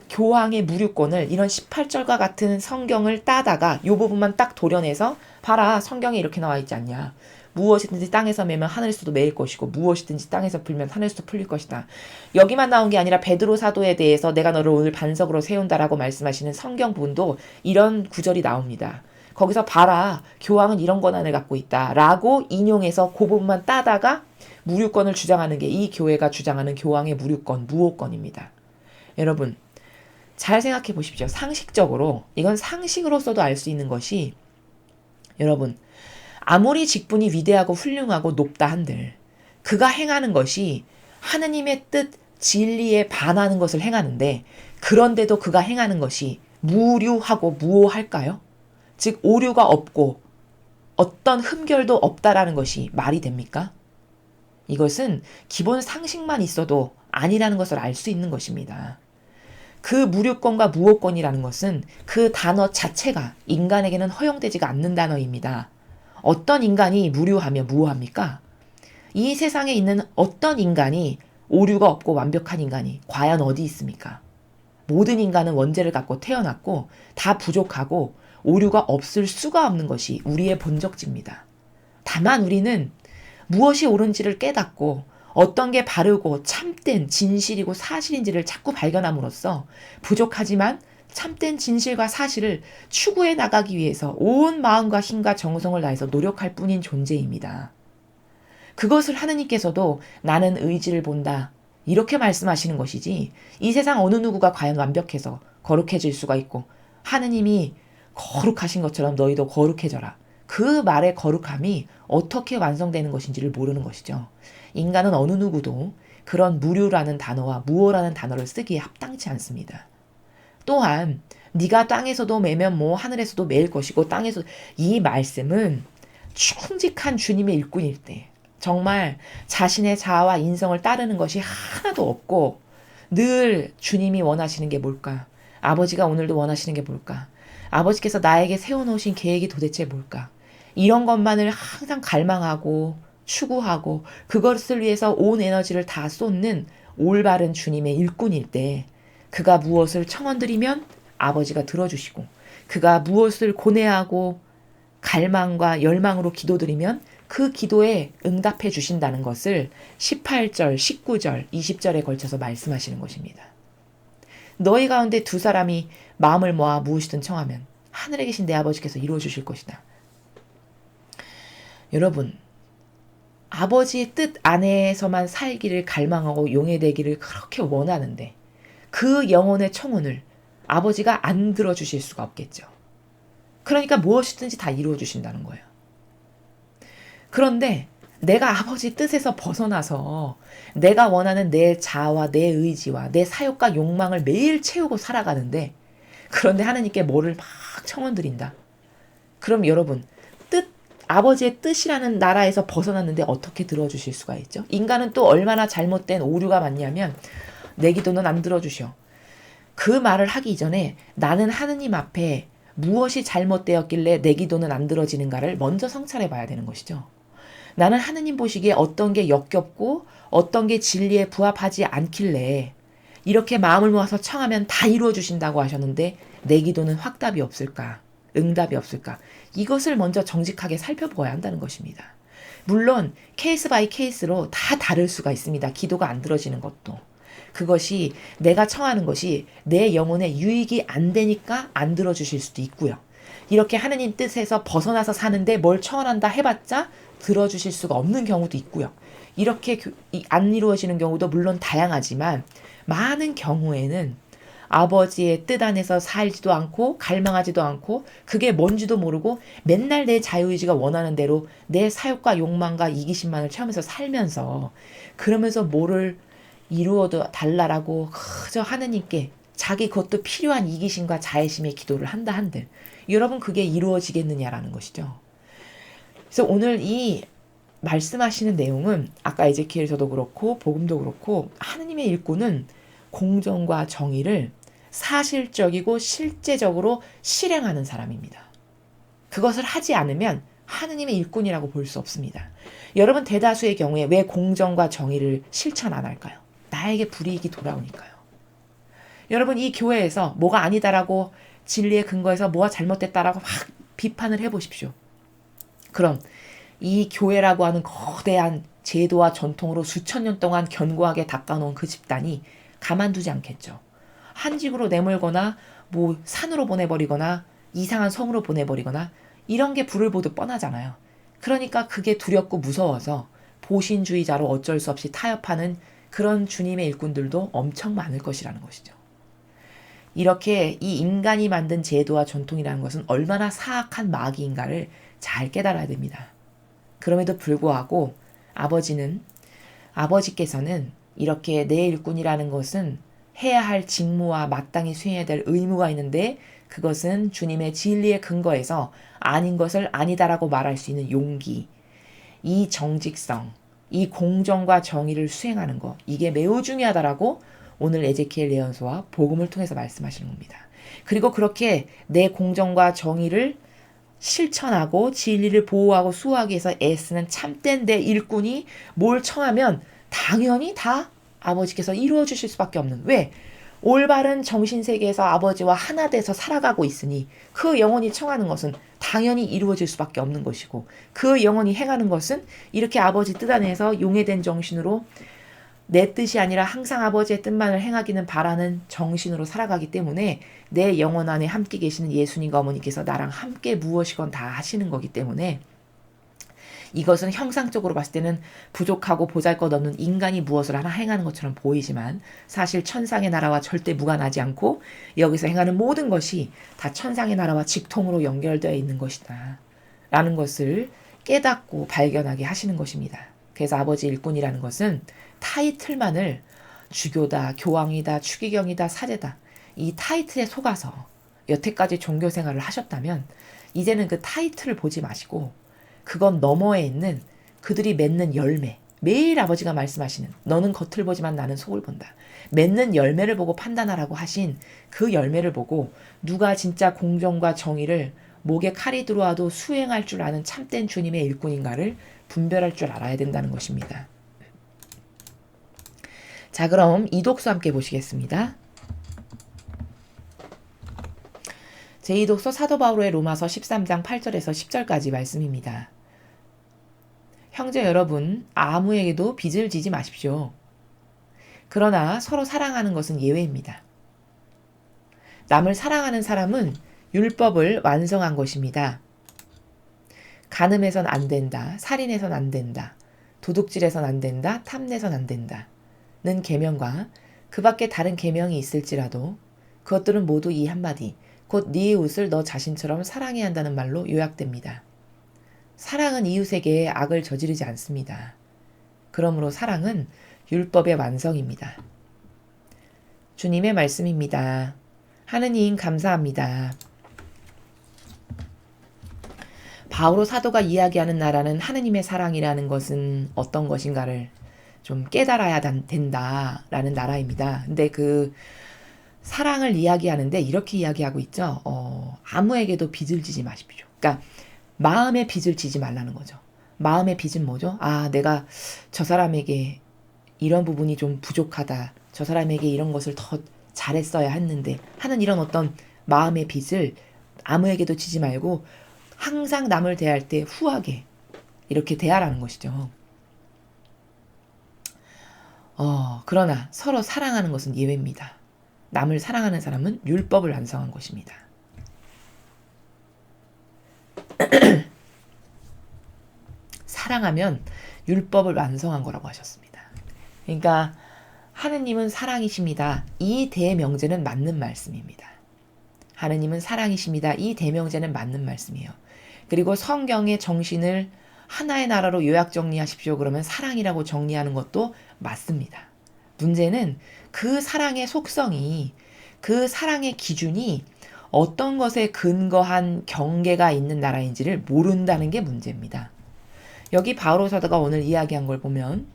교황의 무류권을 이런 18절과 같은 성경을 따다가 이 부분만 딱 도려내서, 봐라 성경에 이렇게 나와 있지 않냐, 무엇이든지 땅에서 매면 하늘에서도 매일 것이고 무엇이든지 땅에서 풀면 하늘에서도 풀릴 것이다. 여기만 나온 게 아니라 베드로 사도에 대해서 내가 너를 오늘 반석으로 세운다라고 말씀하시는 성경 부분도 이런 구절이 나옵니다. 거기서 봐라 교황은 이런 권한을 갖고 있다 라고 인용해서 그 부분만 따다가 무류권을 주장하는 게 이 교회가 주장하는 교황의 무류권, 무호권입니다. 여러분 잘 생각해 보십시오. 상식적으로, 이건 상식으로서도 알 수 있는 것이, 여러분 아무리 직분이 위대하고 훌륭하고 높다 한들 그가 행하는 것이 하느님의 뜻, 진리에 반하는 것을 행하는데, 그런데도 그가 행하는 것이 무류하고 무오할까요? 즉 오류가 없고 어떤 흠결도 없다라는 것이 말이 됩니까? 이것은 기본 상식만 있어도 아니라는 것을 알 수 있는 것입니다. 그 무류권과 무호권이라는 것은 그 단어 자체가 인간에게는 허용되지가 않는 단어입니다. 어떤 인간이 무류하며 무호합니까? 이 세상에 있는 어떤 인간이 오류가 없고 완벽한 인간이 과연 어디 있습니까? 모든 인간은 원죄를 갖고 태어났고 다 부족하고 오류가 없을 수가 없는 것이 우리의 본적지입니다. 다만 우리는 무엇이 옳은지를 깨닫고 어떤 게 바르고 참된 진실이고 사실인지를 자꾸 발견함으로써 부족하지만 참된 진실과 사실을 추구해 나가기 위해서 온 마음과 힘과 정성을 다해서 노력할 뿐인 존재입니다. 그것을 하느님께서도 나는 의지를 본다 이렇게 말씀하시는 것이지, 이 세상 어느 누구가 과연 완벽해서 거룩해질 수가 있고 하느님이 거룩하신 것처럼 너희도 거룩해져라, 그 말의 거룩함이 어떻게 완성되는 것인지를 모르는 것이죠. 인간은 어느 누구도 그런 무류라는 단어와 무호라는 단어를 쓰기에 합당치 않습니다. 또한 네가 땅에서도 매면 뭐 하늘에서도 매일 것이고 땅에서, 이 말씀은 충직한 주님의 일꾼일 때 정말 자신의 자아와 인성을 따르는 것이 하나도 없고 늘 주님이 원하시는 게 뭘까? 아버지가 오늘도 원하시는 게 뭘까? 아버지께서 나에게 세워놓으신 계획이 도대체 뭘까? 이런 것만을 항상 갈망하고 추구하고 그것을 위해서 온 에너지를 다 쏟는 올바른 주님의 일꾼일 때, 그가 무엇을 청원드리면 아버지가 들어주시고, 그가 무엇을 고뇌하고 갈망과 열망으로 기도드리면 그 기도에 응답해 주신다는 것을 18절, 19절, 20절에 걸쳐서 말씀하시는 것입니다. 너희 가운데 두 사람이 마음을 모아 무엇이든 청하면 하늘에 계신 내 아버지께서 이루어 주실 것이다. 여러분, 아버지의 뜻 안에서만 살기를 갈망하고 용해되기를 그렇게 원하는데 그 영혼의 청혼을 아버지가 안 들어주실 수가 없겠죠. 그러니까 무엇이든지 다 이루어 주신다는 거예요. 그런데 내가 아버지 뜻에서 벗어나서 내가 원하는 내 자아와 내 의지와 내 사욕과 욕망을 매일 채우고 살아가는데, 그런데 하나님께 뭐를 막 청원드린다. 그럼 여러분, 아버지의 뜻이라는 나라에서 벗어났는데 어떻게 들어주실 수가 있죠? 인간은 또 얼마나 잘못된 오류가 많냐면, 내 기도는 안 들어주셔. 그 말을 하기 이전에 나는 하느님 앞에 무엇이 잘못되었길래 내 기도는 안 들어지는가를 먼저 성찰해 봐야 되는 것이죠. 나는 하느님 보시기에 어떤 게 역겹고 어떤 게 진리에 부합하지 않길래 이렇게 마음을 모아서 청하면 다 이루어 주신다고 하셨는데 내 기도는 확답이 없을까? 응답이 없을까? 이것을 먼저 정직하게 살펴보아야 한다는 것입니다. 물론 케이스 바이 케이스로 다 다를 수가 있습니다. 기도가 안 들어지는 것도. 그것이 내가 청하는 것이 내 영혼에 유익이 안 되니까 안 들어주실 수도 있고요. 이렇게 하느님 뜻에서 벗어나서 사는데 뭘 청한다 해봤자 들어주실 수가 없는 경우도 있고요. 이렇게 안 이루어지는 경우도 물론 다양하지만 많은 경우에는 아버지의 뜻 안에서 살지도 않고 갈망하지도 않고 그게 뭔지도 모르고 맨날 내 자유의지가 원하는 대로 내 사욕과 욕망과 이기심만을 채우면서 살면서 그러면서 뭐를 이루어도 달라라고 그저 하느님께 자기 그것도 필요한 이기심과 자애심의 기도를 한다 한들 여러분 그게 이루어지겠느냐라는 것이죠. 그래서 오늘 이 말씀하시는 내용은 아까 에제키엘서도 그렇고 복음도 그렇고 하느님의 일꾼은 공정과 정의를 사실적이고 실제적으로 실행하는 사람입니다. 그것을 하지 않으면 하느님의 일꾼이라고 볼 수 없습니다. 여러분 대다수의 경우에 왜 공정과 정의를 실천 안 할까요? 나에게 불이익이 돌아오니까요. 여러분 이 교회에서 뭐가 아니다라고 진리의 근거에서 뭐가 잘못됐다라고 막 비판을 해보십시오. 그럼 이 교회라고 하는 거대한 제도와 전통으로 수천 년 동안 견고하게 닦아놓은 그 집단이 가만두지 않겠죠. 한 집으로 내몰거나 뭐 산으로 보내버리거나 이상한 성으로 보내버리거나 이런 게 불을 보듯 뻔하잖아요. 그러니까 그게 두렵고 무서워서 보신주의자로 어쩔 수 없이 타협하는 그런 주님의 일꾼들도 엄청 많을 것이라는 것이죠. 이렇게 이 인간이 만든 제도와 전통이라는 것은 얼마나 사악한 마귀인가를 잘 깨달아야 됩니다. 그럼에도 불구하고 아버지께서는 이렇게 내 일꾼이라는 것은 해야 할 직무와 마땅히 수행해야 될 의무가 있는데 그것은 주님의 진리의 근거에서 아닌 것을 아니다라고 말할 수 있는 용기, 이 정직성, 이 공정과 정의를 수행하는 것 이게 매우 중요하다라고 오늘 에제키엘 예언서와 복음을 통해서 말씀하시는 겁니다. 그리고 그렇게 내 공정과 정의를 실천하고 진리를 보호하고 수호하기 위해서 애쓰는 참된 내 일꾼이 뭘 청하면 당연히 다 아버지께서 이루어 주실 수밖에 없는 왜? 올바른 정신세계에서 아버지와 하나 돼서 살아가고 있으니 그 영혼이 청하는 것은 당연히 이루어질 수밖에 없는 것이고 그 영혼이 행하는 것은 이렇게 아버지 뜻 안에서 용해된 정신으로 내 뜻이 아니라 항상 아버지의 뜻만을 행하기는 바라는 정신으로 살아가기 때문에 내 영혼 안에 함께 계시는 예수님과 어머니께서 나랑 함께 무엇이건 다 하시는 거기 때문에 이것은 형상적으로 봤을 때는 부족하고 보잘것없는 인간이 무엇을 하나 행하는 것처럼 보이지만 사실 천상의 나라와 절대 무관하지 않고 여기서 행하는 모든 것이 다 천상의 나라와 직통으로 연결되어 있는 것이다 라는 것을 깨닫고 발견하게 하시는 것입니다. 그래서 아버지 일꾼이라는 것은 타이틀만을 주교다, 교황이다, 추기경이다, 사제다 이 타이틀에 속아서 여태까지 종교생활을 하셨다면 이제는 그 타이틀을 보지 마시고 그건 너머에 있는 그들이 맺는 열매 매일 아버지가 말씀하시는 너는 겉을 보지만 나는 속을 본다. 맺는 열매를 보고 판단하라고 하신 그 열매를 보고 누가 진짜 공정과 정의를 목에 칼이 들어와도 수행할 줄 아는 참된 주님의 일꾼인가를 분별할 줄 알아야 된다는 것입니다. 자, 그럼 이독서 함께 보시겠습니다. 제2독서 사도 바울의 로마서 13장 8절에서 10절까지 말씀입니다. 형제 여러분, 아무에게도 빚을 지지 마십시오. 그러나 서로 사랑하는 것은 예외입니다. 남을 사랑하는 사람은 율법을 완성한 것입니다. 간음해선 안 된다, 살인해선 안 된다, 도둑질해선 안 된다, 탐내선 안 된다 는 계명과 그 밖에 다른 계명이 있을지라도 그것들은 모두 이 한마디 곧 네 이웃을 너 자신처럼 사랑해야 한다는 말로 요약됩니다. 사랑은 이웃에게 악을 저지르지 않습니다. 그러므로 사랑은 율법의 완성입니다. 주님의 말씀입니다. 하느님 감사합니다. 바오로 사도가 이야기하는 나라는 하느님의 사랑이라는 것은 어떤 것인가를 좀 깨달아야 된다라는 나라입니다. 근데 그 사랑을 이야기하는데 이렇게 이야기하고 있죠. 아무에게도 빚을 지지 마십시오. 그러니까 마음에 빚을 지지 말라는 거죠. 마음의 빚은 뭐죠? 아, 내가 저 사람에게 이런 부분이 좀 부족하다. 저 사람에게 이런 것을 더 잘했어야 했는데 하는 이런 어떤 마음의 빚을 아무에게도 지지 말고 항상 남을 대할 때 후하게 이렇게 대하라는 것이죠. 그러나 서로 사랑하는 것은 예외입니다. 남을 사랑하는 사람은 율법을 완성한 것입니다. 사랑하면 율법을 완성한 거라고 하셨습니다. 그러니까 하느님은 사랑이십니다. 이 대명제는 맞는 말씀입니다. 하느님은 사랑이십니다. 이 대명제는 맞는 말씀이에요. 그리고 성경의 정신을 하나의 나라로 요약 정리하십시오. 그러면 사랑이라고 정리하는 것도 맞습니다. 문제는 그 사랑의 속성이, 그 사랑의 기준이 어떤 것에 근거한 경계가 있는 나라인지를 모른다는 게 문제입니다. 여기 바오로 사도가 오늘 이야기한 걸 보면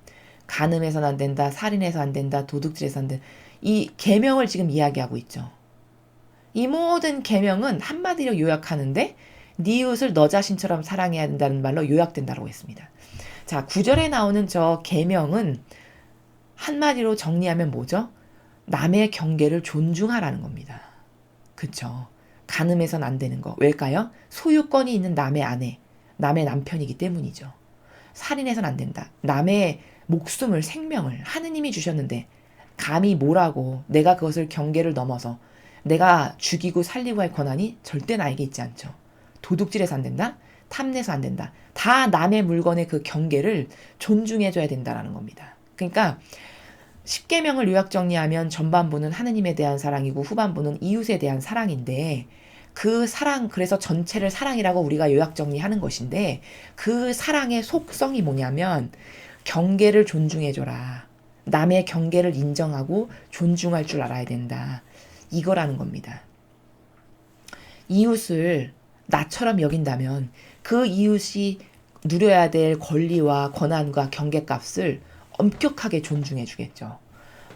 간음해서는 안 된다, 살인해서 안 된다, 도둑질해서 안 된다. 이 계명을 지금 이야기하고 있죠. 이 모든 계명은 한마디로 요약하는데 네 이웃을 너 자신처럼 사랑해야 된다는 말로 요약된다고 했습니다. 자, 9절에 나오는 저 계명은 한마디로 정리하면 뭐죠? 남의 경계를 존중하라는 겁니다. 그쵸? 간음해서는 안 되는 거. 왜일까요? 소유권이 있는 남의 아내, 남의 남편이기 때문이죠. 살인해서는 안 된다. 남의 목숨을, 생명을 하느님이 주셨는데 감히 뭐라고 내가 그것을 경계를 넘어서 내가 죽이고 살리고 할 권한이 절대 나에게 있지 않죠. 도둑질해서 안 된다. 탐내서 안 된다. 다 남의 물건의 그 경계를 존중해줘야 된다는 겁니다. 그러니까 10계명을 요약 정리하면 전반부는 하느님에 대한 사랑이고 후반부는 이웃에 대한 사랑인데 그 사랑, 그래서 전체를 사랑이라고 우리가 요약 정리하는 것인데 그 사랑의 속성이 뭐냐면 경계를 존중해줘라. 남의 경계를 인정하고 존중할 줄 알아야 된다. 이거라는 겁니다. 이웃을 나처럼 여긴다면 그 이웃이 누려야 될 권리와 권한과 경계값을 엄격하게 존중해 주겠죠.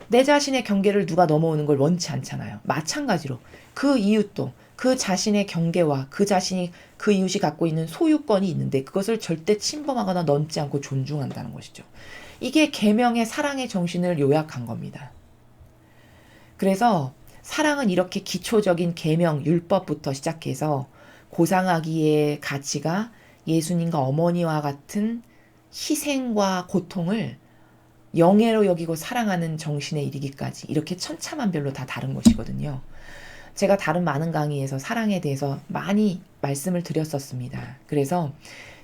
내 자신의 경계를 누가 넘어오는 걸 원치 않잖아요. 마찬가지로 그 이웃도 그 자신의 경계와 그 자신이 그 이웃이 갖고 있는 소유권이 있는데 그것을 절대 침범하거나 넘지 않고 존중한다는 것이죠. 이게 계명의 사랑의 정신을 요약한 겁니다. 그래서 사랑은 이렇게 기초적인 계명, 율법부터 시작해서 고상하기의 가치가 예수님과 어머니와 같은 희생과 고통을 영예로 여기고 사랑하는 정신에 이르기까지 이렇게 천차만별로 다 다른 것이거든요. 제가 다른 많은 강의에서 사랑에 대해서 많이 말씀을 드렸었습니다. 그래서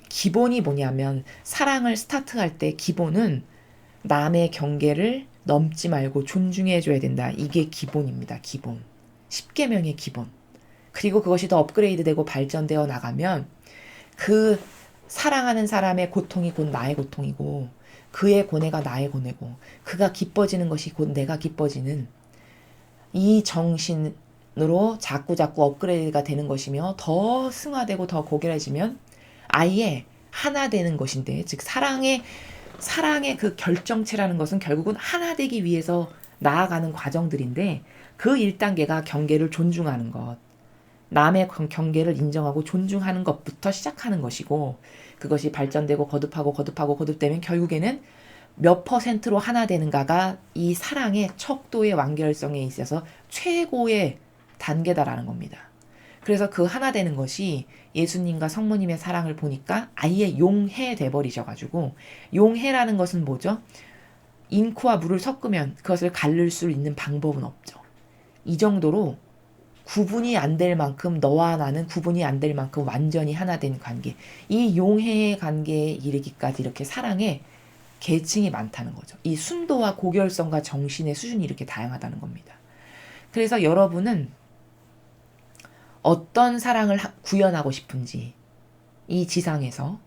기본이 뭐냐면 사랑을 스타트할 때 기본은 남의 경계를 넘지 말고 존중해 줘야 된다. 이게 기본입니다. 기본. 10계명의 기본. 그리고 그것이 더 업그레이드되고 발전되어 나가면 그 사랑하는 사람의 고통이 곧 나의 고통이고 그의 고뇌가 나의 고뇌고 그가 기뻐지는 것이 곧 내가 기뻐지는 이 정신으로 자꾸자꾸 업그레이드가 되는 것이며 더 승화되고 더 고결해지면 아예 하나 되는 것인데 즉 사랑의 그 결정체라는 것은 결국은 하나 되기 위해서 나아가는 과정들인데 그 1단계가 경계를 존중하는 것. 남의 경계를 인정하고 존중하는 것부터 시작하는 것이고 그것이 발전되고 거듭되면 결국에는 몇 퍼센트로 하나 되는가가 이 사랑의 척도의 완결성에 있어서 최고의 단계다라는 겁니다. 그래서 그 하나 되는 것이 예수님과 성모님의 사랑을 보니까 아예 용해 돼버리셔가지고 용해라는 것은 뭐죠? 잉크와 물을 섞으면 그것을 가릴 수 있는 방법은 없죠. 이 정도로 구분이 안 될 만큼 너와 나는 구분이 안 될 만큼 완전히 하나 된 관계. 이 용해의 관계에 이르기까지 이렇게 사랑의 계층이 많다는 거죠. 이 순도와 고결성과 정신의 수준이 이렇게 다양하다는 겁니다. 그래서 여러분은 어떤 사랑을 구현하고 싶은지 이 지상에서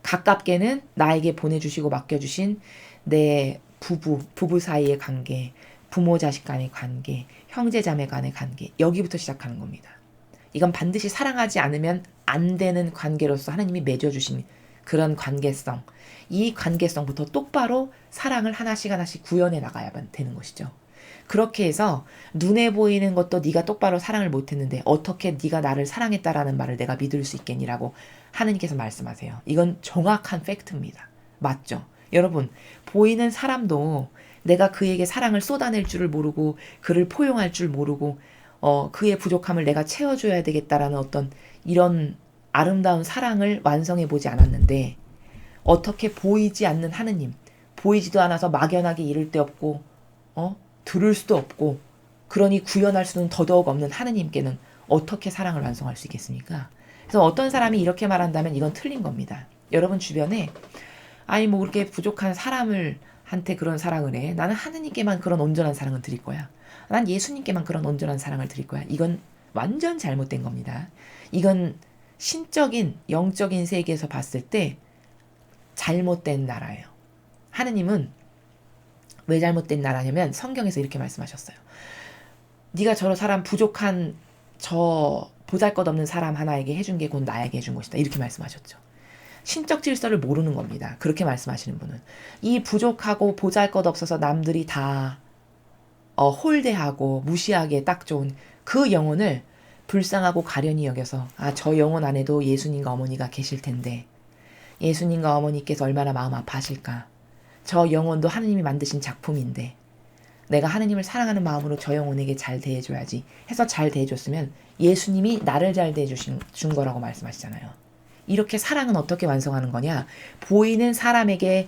가깝게는 나에게 보내주시고 맡겨주신 내 부부 사이의 관계, 부모 자식 간의 관계, 형제 자매 간의 관계 여기부터 시작하는 겁니다. 이건 반드시 사랑하지 않으면 안 되는 관계로서 하나님이 맺어주신 그런 관계성 이 관계성부터 똑바로 사랑을 하나씩 구현해 나가야 되는 것이죠. 그렇게 해서 눈에 보이는 것도 네가 똑바로 사랑을 못했는데 어떻게 네가 나를 사랑했다라는 말을 내가 믿을 수 있겠니라고 하느님께서 말씀하세요. 이건 정확한 팩트입니다. 맞죠? 여러분, 보이는 사람도 내가 그에게 사랑을 쏟아낼 줄을 모르고 그를 포용할 줄 모르고 그의 부족함을 내가 채워줘야 되겠다라는 어떤 이런 아름다운 사랑을 완성해 보지 않았는데 어떻게 보이지 않는 하느님, 보이지도 않아서 막연하게 이를 데 없고 들을 수도 없고 그러니 구현할 수는 더더욱 없는 하느님께는 어떻게 사랑을 완성할 수 있겠습니까? 그래서 어떤 사람이 이렇게 말한다면 이건 틀린 겁니다. 여러분 주변에 아니 뭐 그렇게 부족한 사람을 한테 그런 사랑을 해. 나는 하느님께만 그런 온전한 사랑을 드릴 거야. 난 예수님께만 그런 온전한 사랑을 드릴 거야. 이건 완전 잘못된 겁니다. 이건 신적인 영적인 세계에서 봤을 때 잘못된 나라예요. 하느님은 왜 잘못된 나라냐면 성경에서 이렇게 말씀하셨어요. 네가 저런 사람 부족한 저 보잘것없는 사람 하나에게 해준 게 곧 나에게 해준 것이다. 이렇게 말씀하셨죠. 신적 질서를 모르는 겁니다. 그렇게 말씀하시는 분은. 이 부족하고 보잘것없어서 남들이 다 홀대하고 무시하기에 딱 좋은 그 영혼을 불쌍하고 가련히 여겨서 저 영혼 안에도 예수님과 어머니가 계실 텐데 예수님과 어머니께서 얼마나 마음 아파하실까. 저 영혼도 하느님이 만드신 작품인데 내가 하느님을 사랑하는 마음으로 저 영혼에게 잘 대해줘야지 해서 잘 대해줬으면 예수님이 나를 잘 대해준 거라고 말씀하시잖아요. 이렇게 사랑은 어떻게 완성하는 거냐? 보이는 사람에게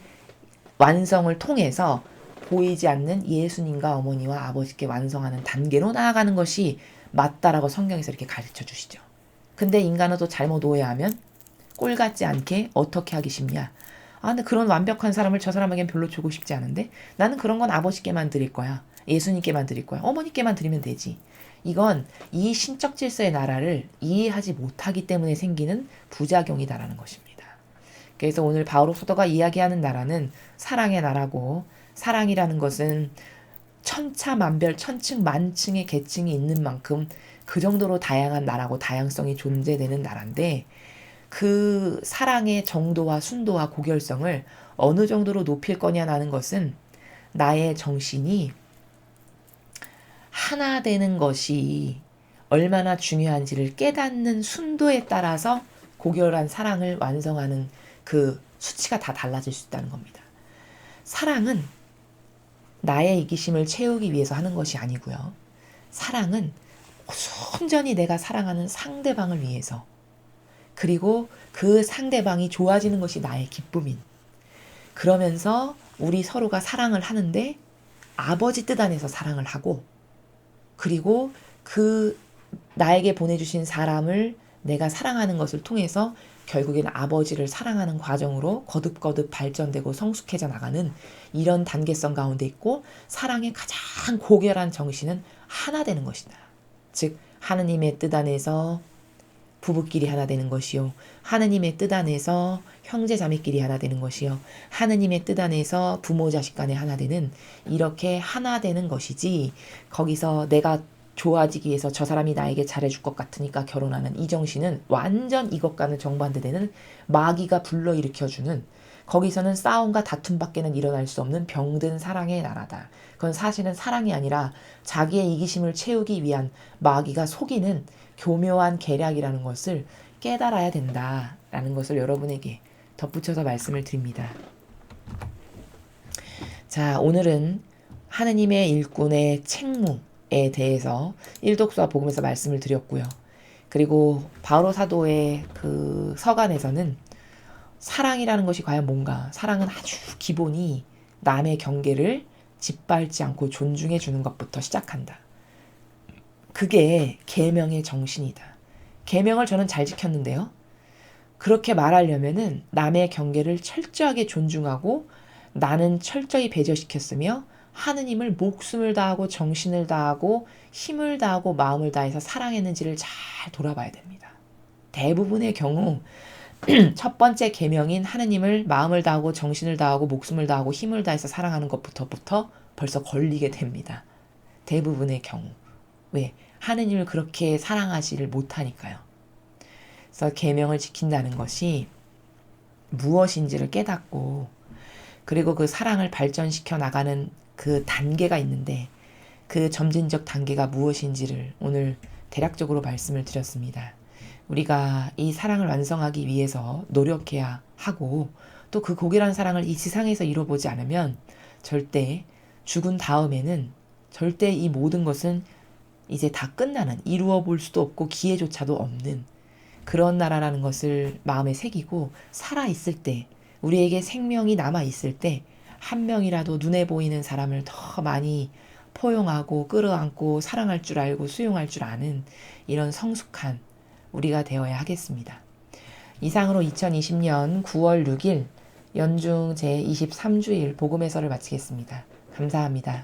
완성을 통해서 보이지 않는 예수님과 어머니와 아버지께 완성하는 단계로 나아가는 것이 맞다라고 성경에서 이렇게 가르쳐 주시죠. 근데 인간은 또 잘못 오해하면 꼴 같지 않게 어떻게 하기 쉽냐? 근데 그런 완벽한 사람을 저 사람에겐 별로 주고 싶지 않은데 나는 그런 건 아버지께만 드릴 거야. 예수님께만 드릴 거야. 어머니께만 드리면 되지. 이건 이 신적 질서의 나라를 이해하지 못하기 때문에 생기는 부작용이다라는 것입니다. 그래서 오늘 바오로 사도가 이야기하는 나라는 사랑의 나라고 사랑이라는 것은 천차만별 천층 만층의 계층이 있는 만큼 그 정도로 다양한 나라고 다양성이 존재되는 나라인데 그 사랑의 정도와 순도와 고결성을 어느 정도로 높일 거냐라는 것은 나의 정신이 하나 되는 것이 얼마나 중요한지를 깨닫는 순도에 따라서 고결한 사랑을 완성하는 그 수치가 다 달라질 수 있다는 겁니다. 사랑은 나의 이기심을 채우기 위해서 하는 것이 아니고요. 사랑은 순전히 내가 사랑하는 상대방을 위해서 그리고 그 상대방이 좋아지는 것이 나의 기쁨인 그러면서 우리 서로가 사랑을 하는데 아버지 뜻 안에서 사랑을 하고 그리고 그 나에게 보내주신 사람을 내가 사랑하는 것을 통해서 결국에는 아버지를 사랑하는 과정으로 거듭거듭 발전되고 성숙해져 나가는 이런 단계성 가운데 있고 사랑의 가장 고결한 정신은 하나 되는 것이다. 즉 하느님의 뜻 안에서 부부끼리 하나 되는 것이요. 하느님의 뜻 안에서 형제 자매끼리 하나 되는 것이요. 하느님의 뜻 안에서 부모 자식 간에 하나 되는 이렇게 하나 되는 것이지 거기서 내가 좋아지기 위해서 저 사람이 나에게 잘해줄 것 같으니까 결혼하는 이 정신은 완전 이것과는 정반대되는 마귀가 불러일으켜주는 거기서는 싸움과 다툼밖에는 일어날 수 없는 병든 사랑의 나라다. 그건 사실은 사랑이 아니라 자기의 이기심을 채우기 위한 마귀가 속이는 교묘한 계략이라는 것을 깨달아야 된다라는 것을 여러분에게 덧붙여서 말씀을 드립니다. 자, 오늘은 하느님의 일꾼의 책무에 대해서 일독수와 복음에서 말씀을 드렸고요. 그리고 바오로 사도의 그 서간에서는 사랑이라는 것이 과연 뭔가, 사랑은 아주 기본이 남의 경계를 짓밟지 않고 존중해 주는 것부터 시작한다. 그게 계명의 정신이다. 계명을 저는 잘 지켰는데요. 그렇게 말하려면은 남의 경계를 철저하게 존중하고 나는 철저히 배제시켰으며 하느님을 목숨을 다하고 정신을 다하고 힘을 다하고 마음을 다해서 사랑했는지를 잘 돌아봐야 됩니다. 대부분의 경우 첫 번째 계명인 하느님을 마음을 다하고 정신을 다하고 목숨을 다하고 힘을 다해서 사랑하는 것부터 벌써 걸리게 됩니다. 대부분의 경우. 왜? 하느님을 그렇게 사랑하지를 못하니까요. 그래서 계명을 지킨다는 것이 무엇인지를 깨닫고 그리고 그 사랑을 발전시켜 나가는 그 단계가 있는데 그 점진적 단계가 무엇인지를 오늘 대략적으로 말씀을 드렸습니다. 우리가 이 사랑을 완성하기 위해서 노력해야 하고 또 그 고결한 사랑을 이 지상에서 이뤄보지 않으면 절대 죽은 다음에는 절대 이 모든 것은 이제 다 끝나는, 이루어 볼 수도 없고 기회조차도 없는 그런 나라라는 것을 마음에 새기고, 살아있을 때, 우리에게 생명이 남아있을 때 한 명이라도 눈에 보이는 사람을 더 많이 포용하고 끌어안고 사랑할 줄 알고 수용할 줄 아는 이런 성숙한 우리가 되어야 하겠습니다. 이상으로 2020년 9월 6일 연중 제23주일 복음해설을 마치겠습니다. 감사합니다.